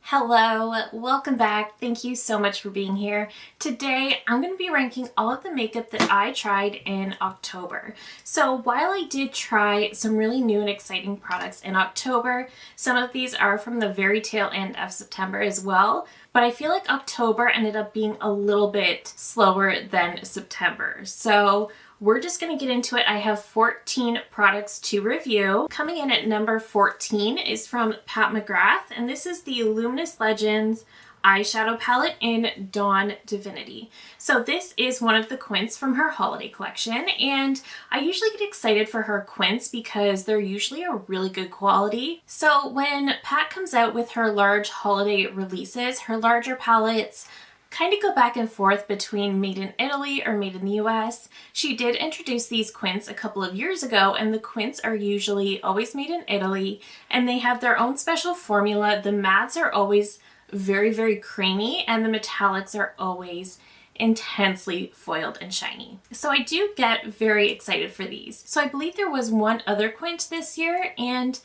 Hello, welcome back. Thank you so much for being here. Today, I'm going to be ranking all of the makeup that I tried in October. So while I did try some really new and exciting products in October, some of these are from the very tail end of September as well, but I feel like October ended up being a little bit slower than September. So we're just going to get into it. I have 14 products to review. Coming in at number 14 is from Pat McGrath, and this is the Luminous Legends eyeshadow palette in Dawn Divinity. So this is one of the quints from her holiday collection, and I usually get excited for her quints because they're usually a really good quality. So when Pat comes out with her large holiday releases, her larger palettes kind of go back and forth between made in Italy or made in the US. She did introduce these quints a couple of years ago, and the quints are usually always made in Italy, and they have their own special formula. The mattes are always very, very creamy, and the metallics are always intensely foiled and shiny. So I do get very excited for these. So I believe there was one other quint this year, and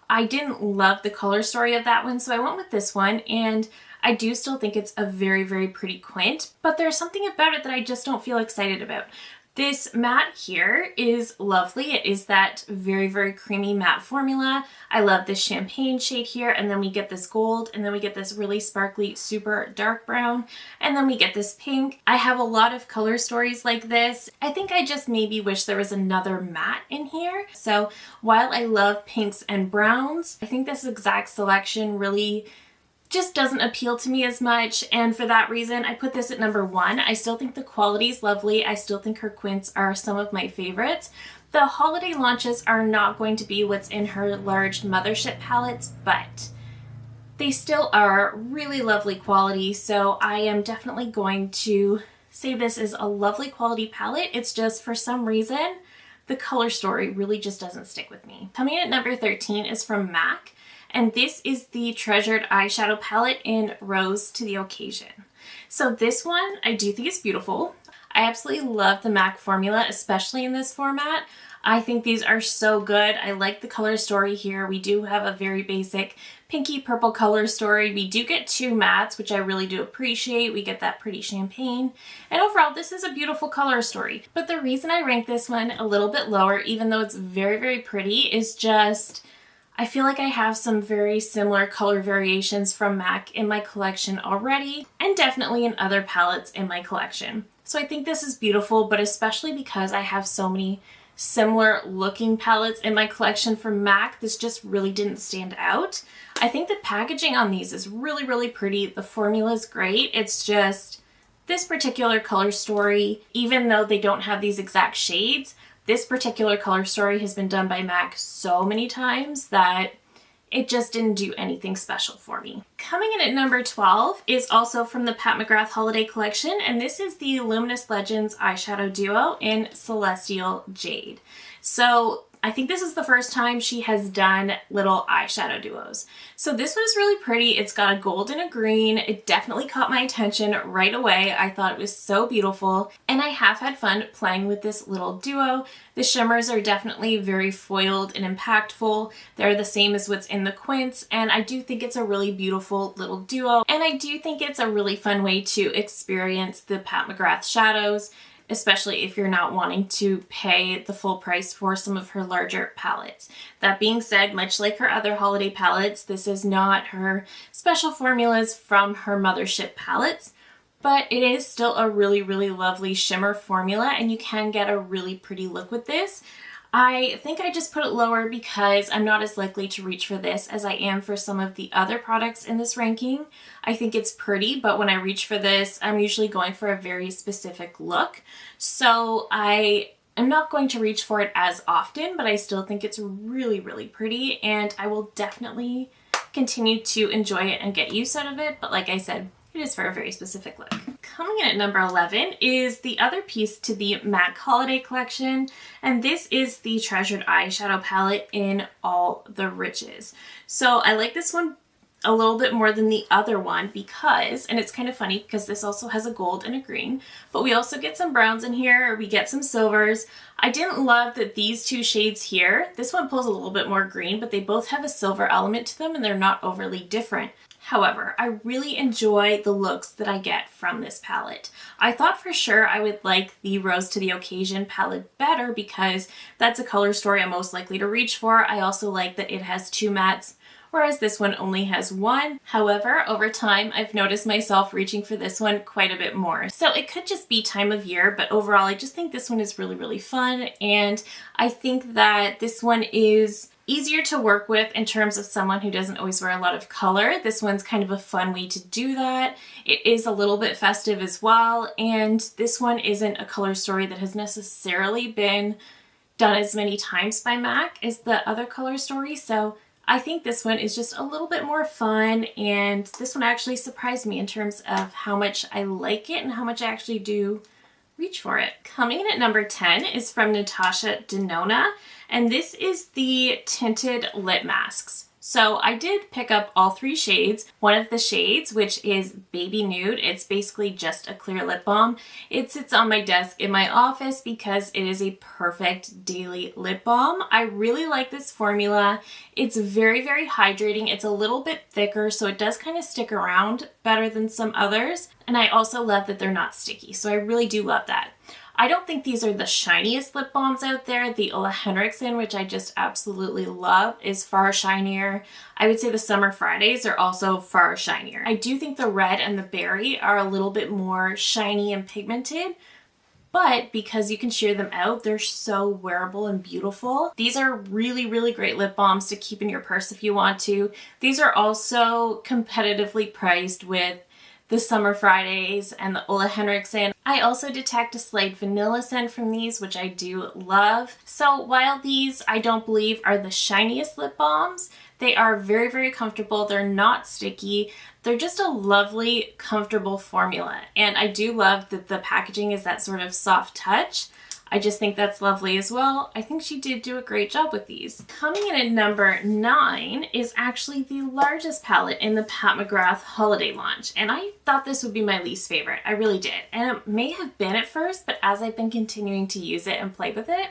I didn't love the color story of that one, so I went with this one, and I do still think it's a very, very pretty quint, but there's something about it that I just don't feel excited about. This matte here is lovely. It is that very, very creamy matte formula. I love this champagne shade here, and then we get this gold, and then we get this really sparkly, super dark brown, and then we get this pink. I have a lot of color stories like this. I think I just maybe wish there was another matte in here. So while I love pinks and browns, I think this exact selection really just doesn't appeal to me as much, and for that reason I put this at number 1. I still think the quality is lovely. I still think her quints are some of my favorites. The holiday launches are not going to be what's in her large mothership palettes, but they still are really lovely quality, so I am definitely going to say this is a lovely quality palette. It's just for some reason the color story really just doesn't stick with me. Coming in at number 13 is from MAC. And this is the Treasured eyeshadow palette in Rose to the Occasion. So this one, I do think is beautiful. I absolutely love the MAC formula, especially in this format. I think these are so good. I like the color story here. We do have a very basic pinky purple color story. We do get 2 mattes, which I really do appreciate. We get that pretty champagne. And overall, this is a beautiful color story. But the reason I rank this one a little bit lower, even though it's very, very pretty, is just I feel like I have some very similar color variations from MAC in my collection already, and definitely in other palettes in my collection. So I think this is beautiful, but especially because I have so many similar looking palettes in my collection from MAC, this just really didn't stand out. I think the packaging on these is really, really pretty. The formula is great. It's just this particular color story, even though they don't have these exact shades, this particular color story has been done by MAC so many times that it just didn't do anything special for me. Coming in at number 12 is also from the Pat McGrath Holiday Collection, and this is the Luminous Legends eyeshadow duo in Celestial Jade. So I think this is the first time she has done little eyeshadow duos. So this one is really pretty. It's got a gold and a green. It definitely caught my attention right away. I thought it was so beautiful, and I have had fun playing with this little duo. The shimmers are definitely very foiled and impactful. They're the same as what's in the quints, and I do think it's a really beautiful little duo, and I do think it's a really fun way to experience the Pat McGrath shadows, especially if you're not wanting to pay the full price for some of her larger palettes. That being said, much like her other holiday palettes, this is not her special formulas from her mothership palettes, but it is still a really, really lovely shimmer formula, and you can get a really pretty look with this. I think I just put it lower because I'm not as likely to reach for this as I am for some of the other products in this ranking. I think it's pretty, but when I reach for this, I'm usually going for a very specific look. So I am not going to reach for it as often, but I still think it's really, really pretty, and I will definitely continue to enjoy it and get use out of it. But like I said, it is for a very specific look. Coming in at number 11 is the other piece to the MAC Holiday Collection, and this is the Treasured eyeshadow palette in All the Riches. So I like this one a little bit more than the other one because, and it's kind of funny because this also has a gold and a green, but we also get some browns in here, we get some silvers. I didn't love that these 2 shades here, this one pulls a little bit more green, but they both have a silver element to them and they're not overly different. However, I really enjoy the looks that I get from this palette. I thought for sure I would like the Rose to the Occasion palette better because that's a color story I'm most likely to reach for. I also like that it has 2 mattes, whereas this one only has 1. However, over time, I've noticed myself reaching for this one quite a bit more. So it could just be time of year, but overall, I just think this one is really, really fun. And I think that this one is easier to work with in terms of someone who doesn't always wear a lot of color. This one's kind of a fun way to do that. It is a little bit festive as well, and this one isn't a color story that has necessarily been done as many times by MAC as the other color story, so I think this one is just a little bit more fun, and this one actually surprised me in terms of how much I like it and how much I actually do reach for it. Coming in at number 10 is from Natasha Denona, and this is the tinted lip masks. So I did pick up all 3 shades. One of the shades, which is Baby Nude, it's basically just a clear lip balm. It sits on my desk in my office because it is a perfect daily lip balm. I really like this formula. It's very, very hydrating. It's a little bit thicker, so it does kind of stick around better than some others. And I also love that they're not sticky, so I really do love that. I don't think these are the shiniest lip balms out there. The Ole Henriksen, which I just absolutely love, is far shinier. I would say the Summer Fridays are also far shinier. I do think the red and the berry are a little bit more shiny and pigmented, but because you can sheer them out, they're so wearable and beautiful. These are really, really great lip balms to keep in your purse if you want to. These are also competitively priced with the Summer Fridays and the Ole Henriksen. I also detect a slight vanilla scent from these, which I do love. So while these I don't believe are the shiniest lip balms, they are very, very comfortable. They're not sticky. They're just a lovely, comfortable formula. And I do love that the packaging is that sort of soft touch. I just think that's lovely as well. I think she did do a great job with these. Coming in at number 9 is actually the largest palette in the Pat McGrath holiday launch. And I thought this would be my least favorite. I really did. And it may have been at first, but as I've been continuing to use it and play with it,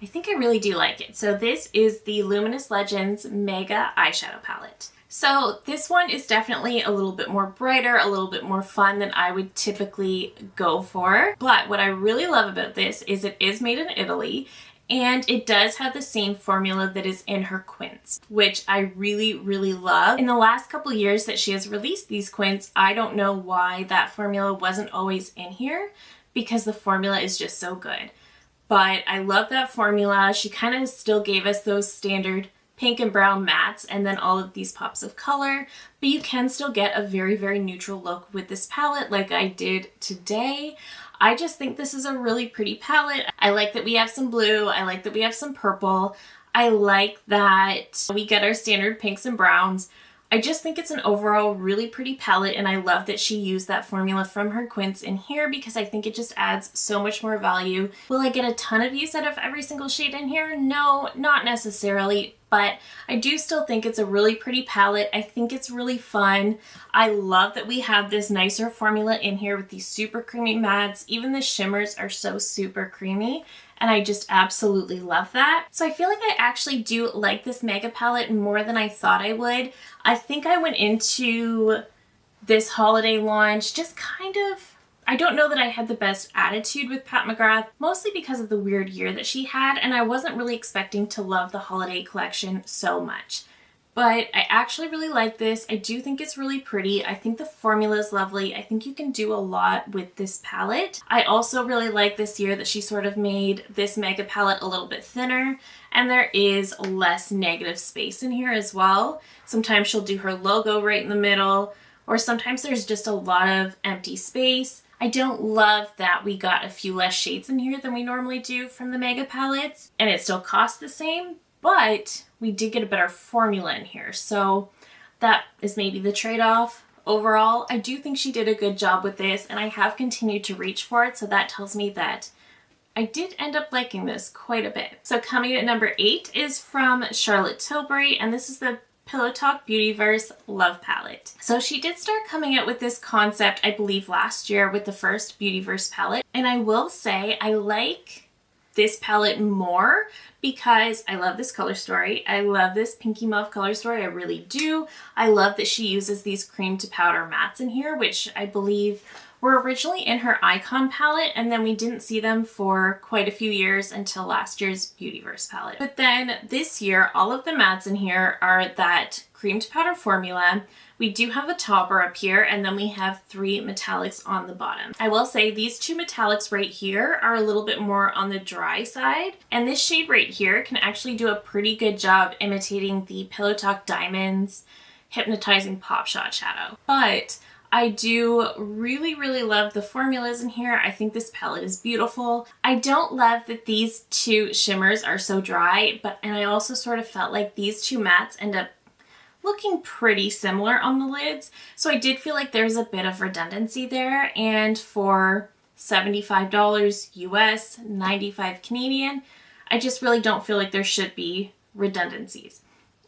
I think I really do like it. So this is the Luminous Legends Mega Eyeshadow Palette. So this one is definitely a little bit more brighter, a little bit more fun than I would typically go for. But what I really love about this is it is made in Italy, and it does have the same formula that is in her quints, which I really, really love. In the last couple years that she has released these quints, I don't know why that formula wasn't always in here, because the formula is just so good. But I love that formula. She kind of still gave us those standard pink and brown mattes and then all of these pops of color, but you can still get a very, very neutral look with this palette like I did today. I just think this is a really pretty palette. I like that we have some blue. I like that we have some purple. I like that we get our standard pinks and browns. I just think it's an overall really pretty palette, and I love that she used that formula from her quints in here because I think it just adds so much more value. Will I get a ton of use out of every single shade in here? No, not necessarily, but I do still think it's a really pretty palette. I think it's really fun. I love that we have this nicer formula in here with these super creamy mattes. Even the shimmers are so super creamy, and I just absolutely love that. So I feel like I actually do like this mega palette more than I thought I would. I think I went into this holiday launch just kind of, I don't know that I had the best attitude with Pat McGrath, mostly because of the weird year that she had, and I wasn't really expecting to love the holiday collection so much. But I actually really like this. I do think it's really pretty. I think the formula is lovely. I think you can do a lot with this palette. I also really like this year that she sort of made this mega palette a little bit thinner, and there is less negative space in here as well. Sometimes she'll do her logo right in the middle, or sometimes there's just a lot of empty space. I don't love that we got a few less shades in here than we normally do from the mega palettes, and it still costs the same, but we did get a better formula in here, so that is maybe the trade-off. Overall, I do think she did a good job with this, and I have continued to reach for it, so that tells me that I did end up liking this quite a bit. So coming at number 8 is from Charlotte Tilbury, and this is the Pillow Talk Beautyverse Love Palette. So she did start coming out with this concept, I believe, last year with the first Beautyverse palette, and I will say I like this palette more because I love this color story. I love this pinky mauve color story. I really do. I love that she uses these cream to powder mattes in here, which I believe were originally in her Icon palette, and then we didn't see them for quite a few years until last year's Beautyverse palette. But then this year, all of the mattes in here are that cream to powder formula. We do have a topper up here, and then we have 3 metallics on the bottom. I will say these 2 metallics right here are a little bit more on the dry side, and this shade right here can actually do a pretty good job imitating the Pillow Talk Diamonds Hypnotizing Pop Shot shadow. But I do really, really love the formulas in here. I think this palette is beautiful. I don't love that these 2 shimmers are so dry, and I also sort of felt like these 2 mattes end up looking pretty similar on the lids. So I did feel like there's a bit of redundancy there, and for $75 US, 95 Canadian, I just really don't feel like there should be redundancies.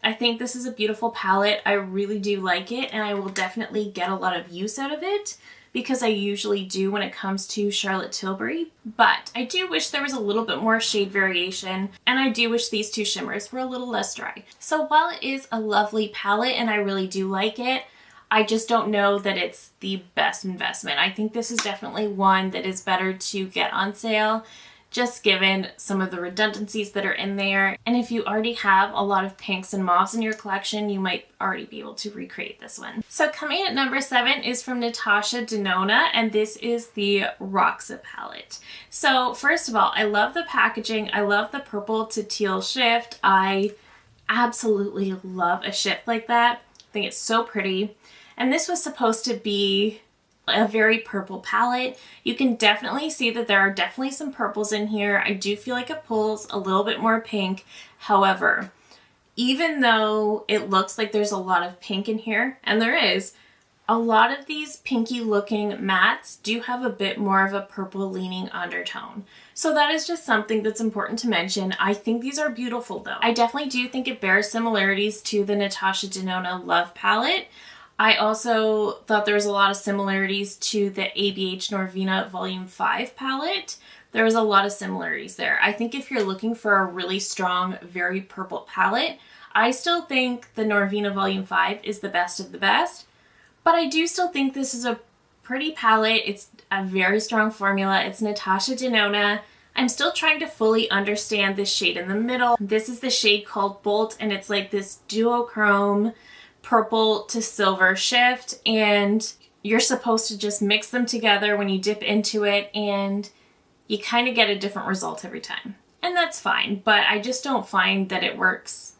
I think this is a beautiful palette. I really do like it, and I will definitely get a lot of use out of it because I usually do when it comes to Charlotte Tilbury. But I do wish there was a little bit more shade variation, and I do wish these 2 shimmers were a little less dry. So while it is a lovely palette and I really do like it, I just don't know that it's the best investment. I think this is definitely one that is better to get on sale, just given some of the redundancies that are in there. And if you already have a lot of pinks and mauves in your collection, you might already be able to recreate this one. So coming at number 7 is from Natasha Denona, and this is the Roxa palette. So first of all, I love the packaging. I love the purple to teal shift. I absolutely love a shift like that. I think it's so pretty. And this was supposed to be a very purple palette. You can definitely see that there are definitely some purples in here. I do feel like it pulls a little bit more pink. However, even though it looks like there's a lot of pink in here, and there is, a lot of these pinky looking mattes do have a bit more of a purple leaning undertone. So that is just something that's important to mention. I think these are beautiful though. I definitely do think it bears similarities to the Natasha Denona Love palette. I also thought there was a lot of similarities to the ABH Norvina Volume 5 palette. There was a lot of similarities there. I think if you're looking for a really strong, very purple palette, I still think the Norvina Volume 5 is the best of the best. But I do still think this is a pretty palette. It's a very strong formula. It's Natasha Denona. I'm still trying to fully understand this shade in the middle. This is the shade called Bolt, and it's like this duochrome purple to silver shift, and you're supposed to just mix them together when you dip into it, and you kind of get a different result every time. And that's fine, but I just don't find that it works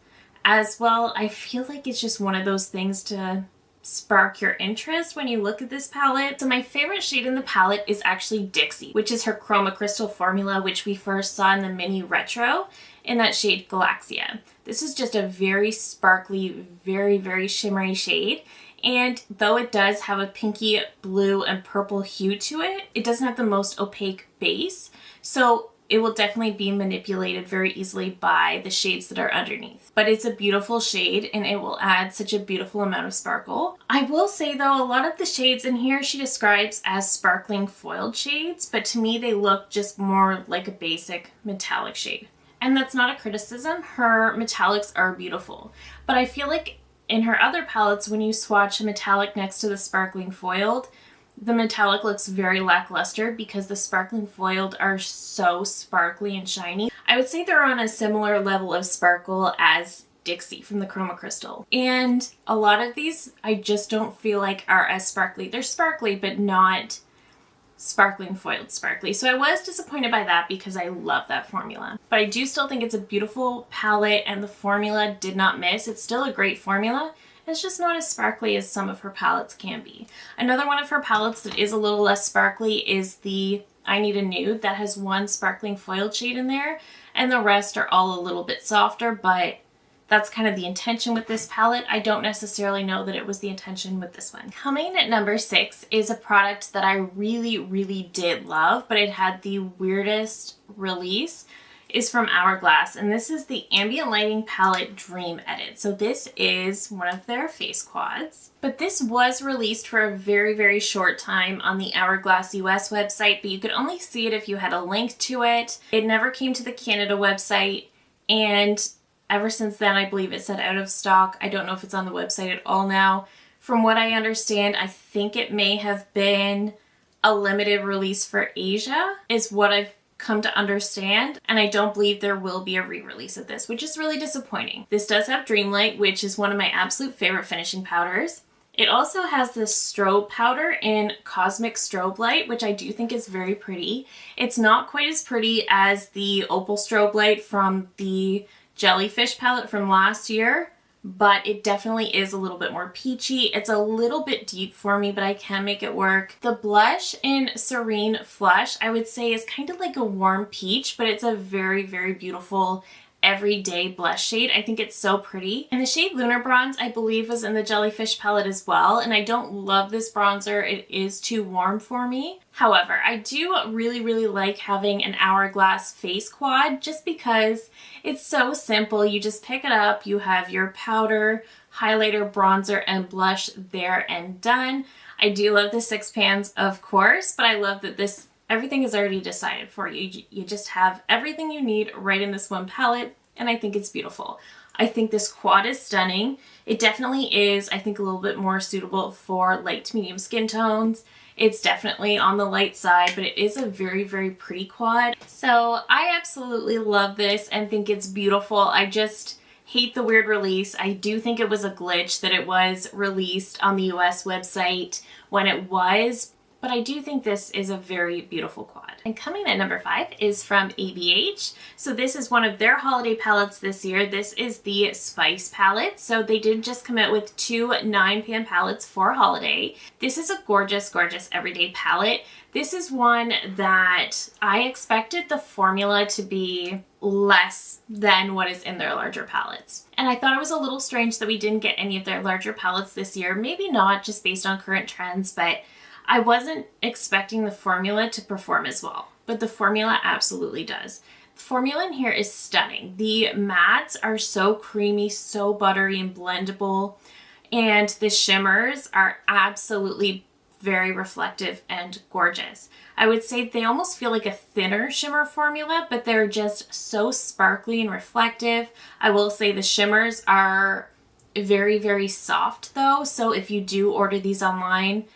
as well. I feel like it's just one of those things to spark your interest when you look at this palette. So my favorite shade in the palette is actually Dixie, which is her Chroma Crystal formula, which we first saw in the mini retro in that shade Galaxia. This is just a very sparkly, very, very shimmery shade. And though it does have a pinky blue and purple hue to it, it doesn't have the most opaque base. So it will definitely be manipulated very easily by the shades that are underneath. But it's a beautiful shade, and it will add such a beautiful amount of sparkle. I will say though, a lot of the shades in here she describes as sparkling foiled shades, but to me they look just more like a basic metallic shade. And that's not a criticism. Her metallics are beautiful. But I feel like in her other palettes, when you swatch a metallic next to the sparkling foiled, the metallic looks very lackluster because the sparkling foiled are so sparkly and shiny. I would say they're on a similar level of sparkle as Dixie from the Chroma Crystal. And a lot of these I just don't feel like are as sparkly. They're sparkly, but not sparkling foiled sparkly. So I was disappointed by that because I love that formula. But I do still think it's a beautiful palette, and the formula did not miss. It's still a great formula. It's just not as sparkly as some of her palettes can be. Another one of her palettes that is a little less sparkly is the I Need a Nude. That has one sparkling foiled shade in there, and the rest are all a little bit softer, but that's kind of the intention with this palette. I don't necessarily know that it was the intention with this one. Coming at number 6 is a product that I really, really did love, but it had the weirdest release. is from Hourglass, and this is the Ambient Lighting Palette Dream Edit. So this is one of their face quads. But this was released for a very, very short time on the Hourglass US website, but you could only see it if you had a link to it. It never came to the Canada website, and ever since then, I believe it said out of stock. I don't know if it's on the website at all now. From what I understand, I think it may have been a limited release for Asia, is what I've come to understand, and I don't believe there will be a re-release of this, which is really disappointing. This does have Dreamlight, which is one of my absolute favorite finishing powders. It also has this strobe powder in Cosmic Strobe Light, which I do think is very pretty. It's not quite as pretty as the Opal Strobe Light from the Jellyfish palette from last year, but it definitely is a little bit more peachy. It's a little bit deep for me, but I can make it work. The blush in Serene Flush, I would say, is kind of like a warm peach, but it's a very, very beautiful everyday blush shade. I think it's so pretty. And the shade Lunar Bronze, I believe, was in the Jellyfish palette as well, and I don't love this bronzer. It is too warm for me. However, I do really, really like having an Hourglass face quad just because it's so simple. You just pick it up, you have your powder, highlighter, bronzer, and blush there and done. I do love the 6 pans, of course, but I love that everything is already decided for you. You just have everything you need right in this one palette, and I think it's beautiful. I think this quad is stunning. It definitely is, I think, a little bit more suitable for light to medium skin tones. It's definitely on the light side, but it is a very, very pretty quad. So I absolutely love this and think it's beautiful. I just hate the weird release. I do think it was a glitch that it was released on the US website when it was, but I do think this is a very beautiful quad. And coming at number 5 is from ABH. So this is one of their holiday palettes this year. This is the Spice palette. So they did just come out with 2 9-pan palettes for holiday. This is a gorgeous, gorgeous everyday palette. This is one that I expected the formula to be less than what is in their larger palettes. And I thought it was a little strange that we didn't get any of their larger palettes this year. Maybe not just based on current trends, but I wasn't expecting the formula to perform as well, but the formula absolutely does. The formula in here is stunning. The mattes are so creamy, so buttery and blendable, and the shimmers are absolutely very reflective and gorgeous. I would say they almost feel like a thinner shimmer formula, but they're just so sparkly and reflective. I will say the shimmers are very, very soft though, so if you do order these online,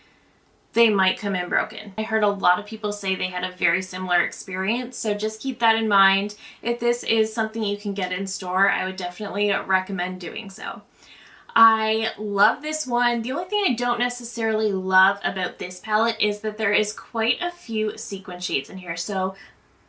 they might come in broken. I heard a lot of people say they had a very similar experience, so just keep that in mind. If this is something you can get in store, I would definitely recommend doing so. I love this one. The only thing I don't necessarily love about this palette is that there is quite a few sequin shades in here. So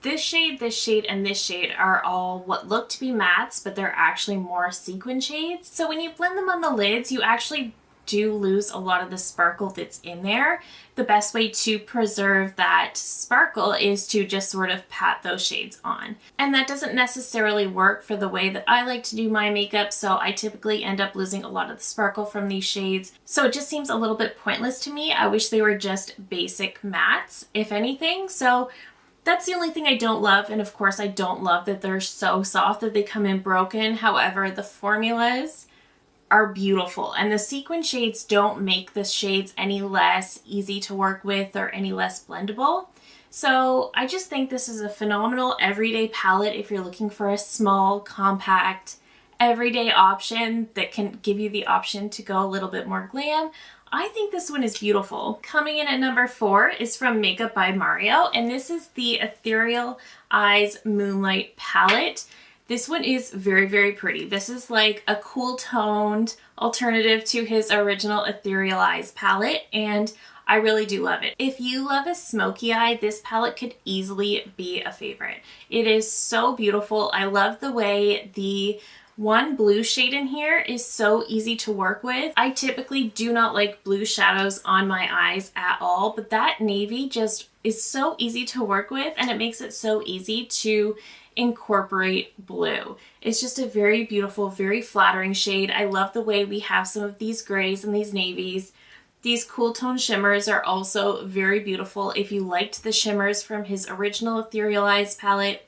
this shade, and this shade are all what look to be mattes, but they're actually more sequin shades. So when you blend them on the lids, you actually do lose a lot of the sparkle that's in there. The best way to preserve that sparkle is to just sort of pat those shades on. And that doesn't necessarily work for the way that I like to do my makeup, so I typically end up losing a lot of the sparkle from these shades. So it just seems a little bit pointless to me. I wish they were just basic mattes, if anything. So that's the only thing I don't love, and of course I don't love that they're so soft that they come in broken. However, the formulas are beautiful, and the sequin shades don't make the shades any less easy to work with or any less blendable. So I just think this is a phenomenal everyday palette if you're looking for a small, compact, everyday option that can give you the option to go a little bit more glam. I think this one is beautiful. Coming in at number 4 is from Makeup by Mario, and this is the Ethereal Eyes Moonlight palette. This one is very, very pretty. This is like a cool toned alternative to his original Ethereal Eyes palette, and I really do love it. If you love a smoky eye, this palette could easily be a favorite. It is so beautiful. I love the way the one blue shade in here is so easy to work with. I typically do not like blue shadows on my eyes at all, but that navy just is so easy to work with, and it makes it so easy to incorporate blue. It's just a very beautiful, very flattering shade. I love the way we have some of these grays and these navies. These cool tone shimmers are also very beautiful. If you liked the shimmers from his original Ethereal Eyes palette,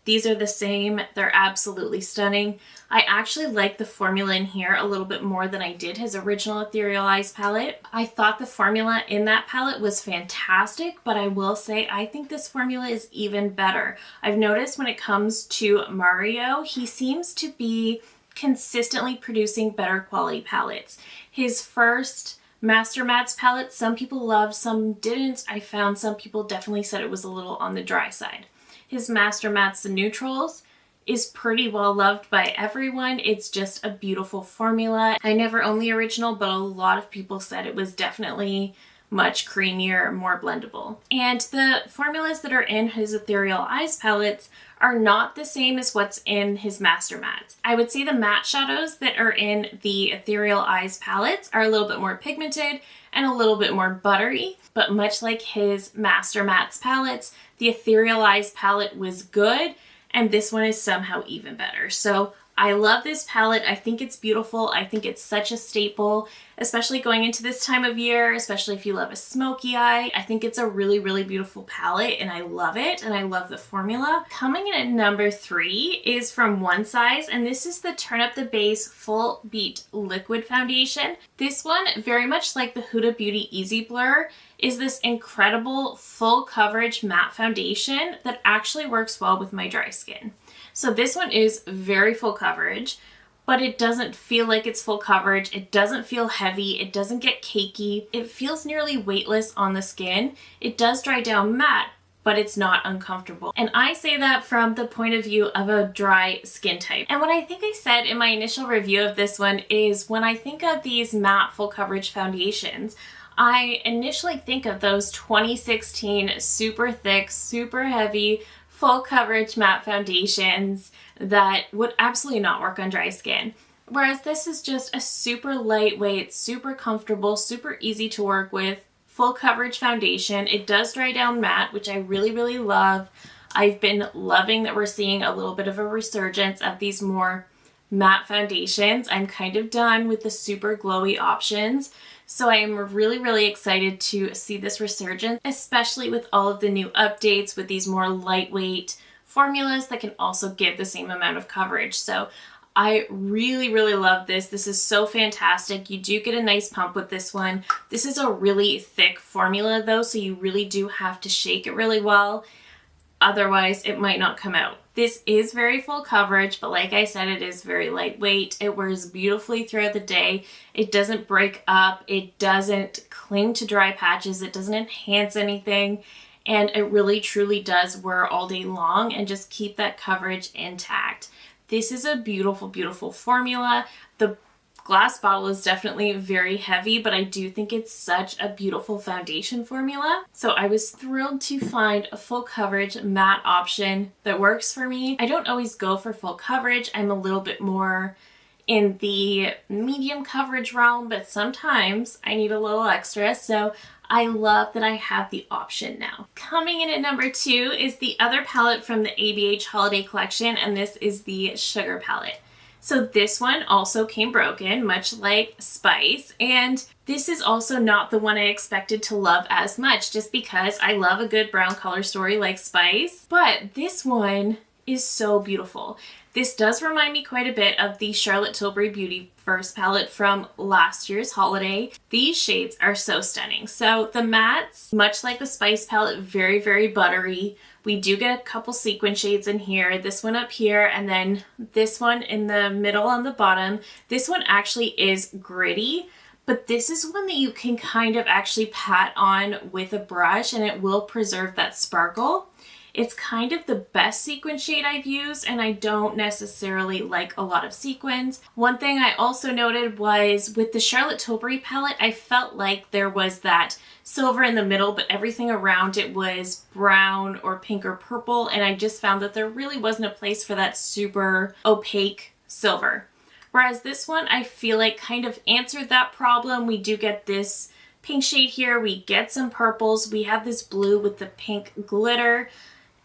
These are the same. They're absolutely stunning. I actually like the formula in here a little bit more than I did his original Ethereal Eyes palette. I thought the formula in that palette was fantastic, but I will say I think this formula is even better. I've noticed when it comes to Mario, he seems to be consistently producing better quality palettes. His first Master Mattes palette, some people loved, some didn't. I found some people definitely said it was a little on the dry side. His Master Mattes, the Neutrals, is pretty well loved by everyone. It's just a beautiful formula. I never owned the original, but a lot of people said it was definitely much creamier, more blendable. And the formulas that are in his Ethereal Eyes palettes are not the same as what's in his Master Mattes. I would say the matte shadows that are in the Ethereal Eyes palettes are a little bit more pigmented and a little bit more buttery, but much like his Master Mattes palettes, the Ethereal Eyes palette was good, and this one is somehow even better. So I love this palette. I think it's beautiful. I think it's such a staple, especially going into this time of year, especially if you love a smoky eye. I think it's a really, really beautiful palette, and I love it, and I love the formula. Coming in at number 3 is from One Size, and this is the Turn Up the Base Full Beat Liquid Foundation. This one, very much like the Huda Beauty Easy Blur, is this incredible full coverage matte foundation that actually works well with my dry skin. So this one is very full coverage, but it doesn't feel like it's full coverage. It doesn't feel heavy. It doesn't get cakey. It feels nearly weightless on the skin. It does dry down matte, but it's not uncomfortable. And I say that from the point of view of a dry skin type. And what I think I said in my initial review of this one is when I think of these matte full coverage foundations, I initially think of those 2016 super thick, super heavy, full coverage matte foundations that would absolutely not work on dry skin. Whereas this is just a super lightweight, super comfortable, super easy to work with, full coverage foundation. It does dry down matte, which I really, really love. I've been loving that we're seeing a little bit of a resurgence of these more matte foundations. I'm kind of done with the super glowy options. So I am really, really excited to see this resurgence, especially with all of the new updates with these more lightweight formulas that can also give the same amount of coverage. So I really, really love this. This is so fantastic. You do get a nice pump with this one. This is a really thick formula though, so you really do have to shake it really well. Otherwise, it might not come out. This is very full coverage, but like I said, it is very lightweight. It wears beautifully throughout the day. It doesn't break up. It doesn't cling to dry patches. It doesn't enhance anything. And it really, truly does wear all day long and just keep that coverage intact. This is a beautiful, beautiful formula. The glass bottle is definitely very heavy, but I do think it's such a beautiful foundation formula. So I was thrilled to find a full coverage matte option that works for me. I don't always go for full coverage. I'm a little bit more in the medium coverage realm, but sometimes I need a little extra. So I love that I have the option now. Coming in at number 2 is the other palette from the ABH Holiday Collection, and this is the Sugar palette. So this one also came broken, much like Spice, and this is also not the one I expected to love as much, just because I love a good brown color story like Spice, but this one is so beautiful. This does remind me quite a bit of the Charlotte Tilbury Beauty first palette from last year's holiday. These shades are so stunning. So the mattes, much like the Spice palette, very, very buttery. We do get a couple sequin shades in here, this one up here, and then this one in the middle on the bottom. This one actually is gritty, but this is one that you can kind of actually pat on with a brush and it will preserve that sparkle. It's kind of the best sequin shade I've used, and I don't necessarily like a lot of sequins. One thing I also noted was with the Charlotte Tilbury palette, I felt like there was that silver in the middle, but everything around it was brown or pink or purple, and I just found that there really wasn't a place for that super opaque silver. Whereas this one, I feel like kind of answered that problem. We do get this pink shade here, we get some purples, we have this blue with the pink glitter,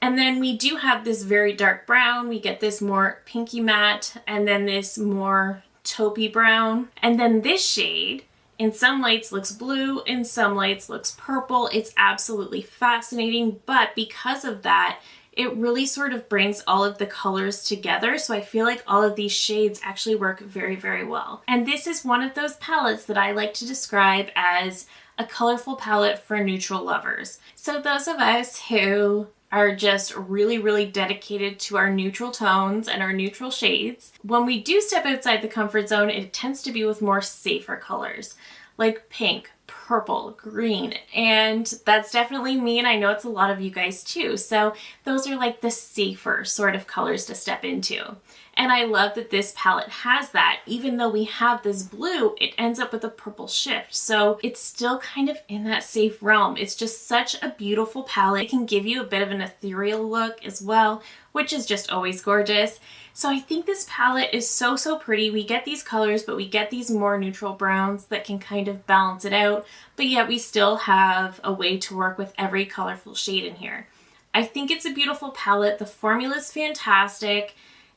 and then we do have this very dark brown, we get this more pinky matte, and then this more taupey brown. And then this shade, in some lights looks blue, in some lights looks purple. It's absolutely fascinating, but because of that, it really sort of brings all of the colors together. So I feel like all of these shades actually work very, very well. And this is one of those palettes that I like to describe as a colorful palette for neutral lovers. So those of us who are just really, really dedicated to our neutral tones and our neutral shades, when we do step outside the comfort zone, it tends to be with more safer colors like pink, purple, green, and that's definitely me, and I know it's a lot of you guys too. So those are like the safer sort of colors to step into. And I love that this palette has that. Even though we have this blue, it ends up with a purple shift. So it's still kind of in that safe realm. It's just such a beautiful palette. It can give you a bit of an ethereal look as well, which is just always gorgeous. So I think this palette is so, so pretty. We get these colors, but we get these more neutral browns that can kind of balance it out. But yet we still have a way to work with every colorful shade in here. I think it's a beautiful palette. The formula is fantastic.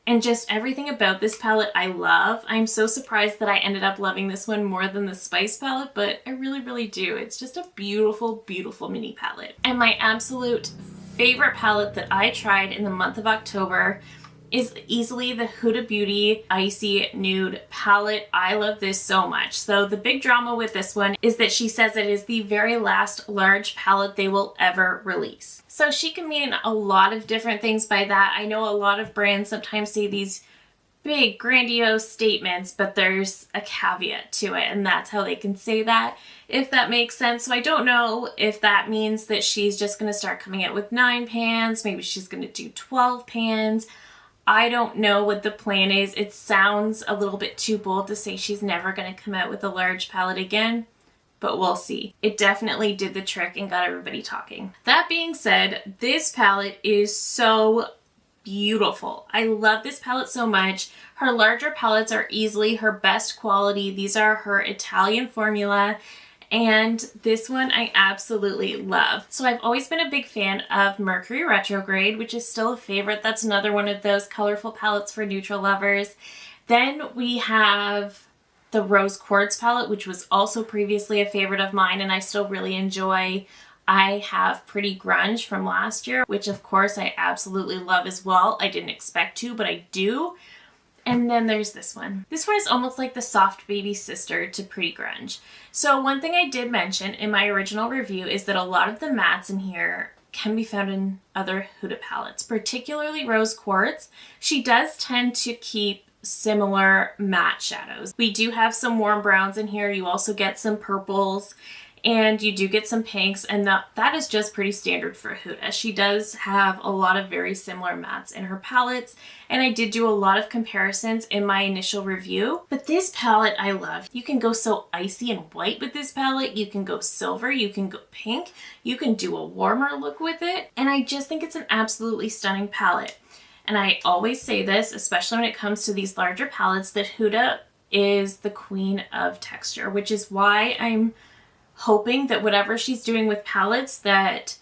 And just everything about this palette I love. I'm so surprised that I ended up loving this one more than the Spice palette, but I really, really do. It's just a beautiful, beautiful mini palette. And my absolute favorite palette that I tried in the month of October is easily the Huda Beauty Icy Nude palette. I love this so much. So the big drama with this one is that she says it is the very last large palette they will ever release. So she can mean a lot of different things by that. I know a lot of brands sometimes say these big grandiose statements, but there's a caveat to it, and that's how they can say that, if that makes sense. So I don't know if that means that she's just going to start coming out with 9 pans, maybe she's going to do 12 pans. I don't know what the plan is. It sounds a little bit too bold to say she's never going to come out with a large palette again, but we'll see. It definitely did the trick and got everybody talking. That being said, this palette is so beautiful. I love this palette so much. Her larger palettes are easily her best quality. These are her Italian formula. And this one I absolutely love. So I've always been a big fan of Mercury Retrograde, which is still a favorite. That's another one of those colorful palettes for neutral lovers. Then we have the Rose Quartz palette, which was also previously a favorite of mine and I still really enjoy. I have Pretty Grunge from last year, which of course I absolutely love as well. I didn't expect to, but I do. And then there's this one. This one is almost like the soft baby sister to Pretty Grunge. So one thing I did mention in my original review is that a lot of the mattes in here can be found in other Huda palettes, particularly Rose Quartz. She does tend to keep similar matte shadows. We do have some warm browns in here. You also get some purples. And you do get some pinks, and that is just pretty standard for Huda. She does have a lot of very similar mattes in her palettes, and I did do a lot of comparisons in my initial review. But this palette I love. You can go so icy and white with this palette. You can go silver, you can go pink, you can do a warmer look with it, and I just think it's an absolutely stunning palette. And I always say this, especially when it comes to these larger palettes, that Huda is the queen of texture, which is why I'm hoping that whatever she's doing with palettes, that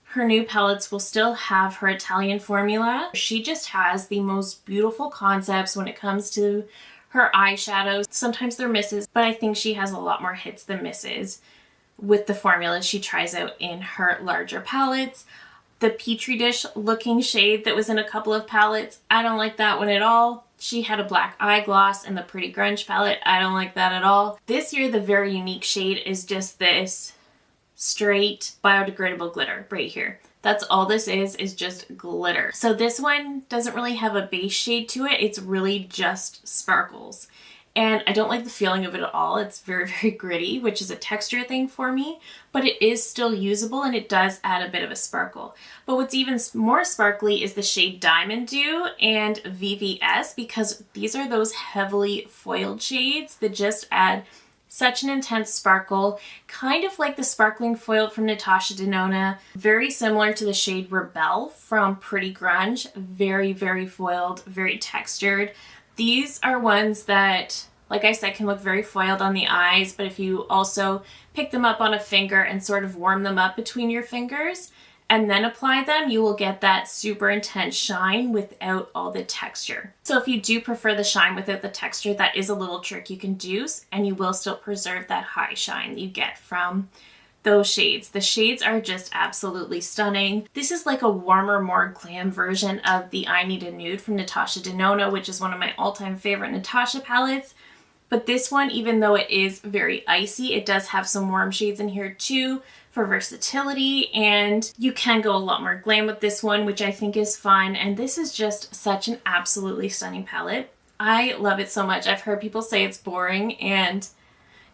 her new palettes will still have her Italian formula. She just has the most beautiful concepts when it comes to her eyeshadows. Sometimes they're misses, but I think she has a lot more hits than misses with the formulas she tries out in her larger palettes. The Petri dish looking shade that was in a couple of palettes, I don't like that one at all. She had a black eye gloss in the Pretty Grunge palette. I don't like that at all. This year, the very unique shade is just this straight biodegradable glitter right here. That's all this is just glitter. So this one doesn't really have a base shade to it. It's really just sparkles. And I don't like the feeling of it at all. It's very, very gritty, which is a texture thing for me, but it is still usable and it does add a bit of a sparkle. But what's even more sparkly is the shade Diamond Dew and VVS, because these are those heavily foiled shades that just add such an intense sparkle, kind of like the sparkling foil from Natasha Denona, very similar to the shade Rebel from Pretty Grunge, very, very foiled, very textured. These are ones that, like I said, can look very foiled on the eyes, but if you also pick them up on a finger and sort of warm them up between your fingers and then apply them, you will get that super intense shine without all the texture. So if you do prefer the shine without the texture, that is a little trick you can do, and you will still preserve that high shine you get from those shades. The shades are just absolutely stunning. This is like a warmer, more glam version of the I Need a Nude from Natasha Denona, which is one of my all-time favorite Natasha palettes. But this one, even though it is very icy, it does have some warm shades in here too for versatility, and you can go a lot more glam with this one, which I think is fun. And this is just such an absolutely stunning palette. I love it so much. I've heard people say it's boring, and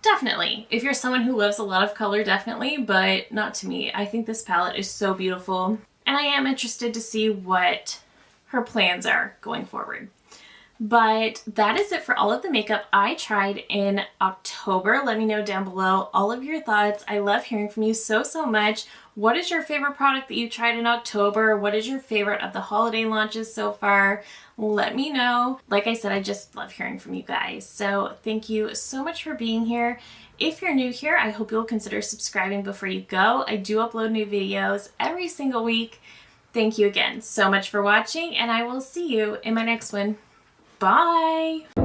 definitely, if you're someone who loves a lot of color, definitely, but not to me. I think this palette is so beautiful, and I am interested to see what her plans are going forward. But that is it for all of the makeup I tried in October. Let me know down below all of your thoughts. I love hearing from you so much. What is your favorite product that you tried in October? What is your favorite of the holiday launches so far? Let me know. Like I said, I just love hearing from you guys. So thank you so much for being here. If you're new here, I hope you'll consider subscribing before you go. I do upload new videos every single week. Thank you again so much for watching, and I will see you in my next one. Bye!